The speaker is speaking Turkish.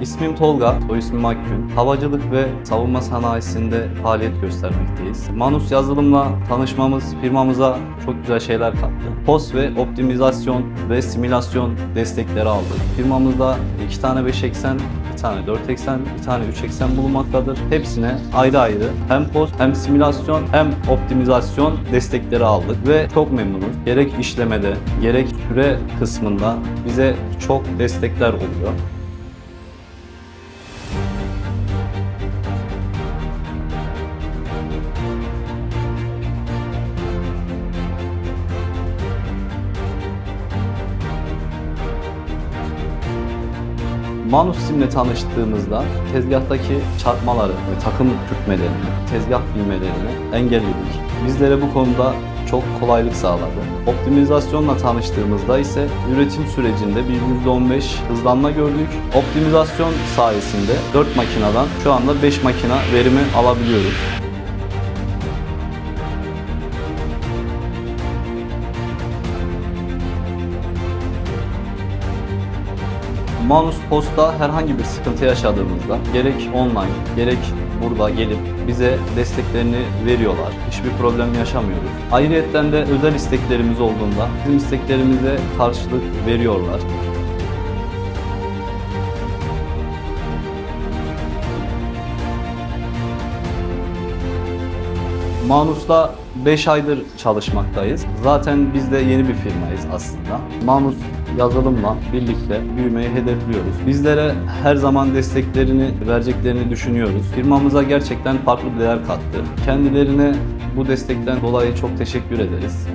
İsmim Tolga, soy ismim Akgün. Havacılık ve savunma sanayisinde faaliyet göstermekteyiz. Manus yazılımla tanışmamız firmamıza çok güzel şeyler kattı. POS ve optimizasyon ve simülasyon destekleri aldık. Firmamızda 2 tane 5 eksen, 1 tane 4 eksen, 1 tane 3 eksen bulunmaktadır. Hepsine ayrı ayrı hem POS hem simülasyon hem optimizasyon destekleri aldık ve çok memnunuz. Gerek işlemede, gerek süre kısmında bize çok destekler oluyor. Manus Sim'le tanıştığımızda tezgahtaki çarpmaları ve takım sürtmelerini, tezgah bilmelerini engelledik. Bizlere bu konuda çok kolaylık sağladı. Optimizasyonla tanıştığımızda ise üretim sürecinde bir %15 hızlanma gördük. Optimizasyon sayesinde 4 makineden şu anda 5 makina verimi alabiliyoruz. Manus POS'ta herhangi bir sıkıntı yaşadığımızda gerek online gerek burada gelip bize desteklerini veriyorlar. Hiçbir problem yaşamıyoruz. Ayrıyetten de özel isteklerimiz olduğunda bizim isteklerimize karşılık veriyorlar. Manus'ta 5 aydır çalışmaktayız. Zaten biz de yeni bir firmayız aslında. Manus yazılımla birlikte büyümeyi hedefliyoruz. Bizlere her zaman desteklerini vereceklerini düşünüyoruz. Firmamıza gerçekten farklı bir değer kattı. Kendilerine bu destekten dolayı çok teşekkür ederiz.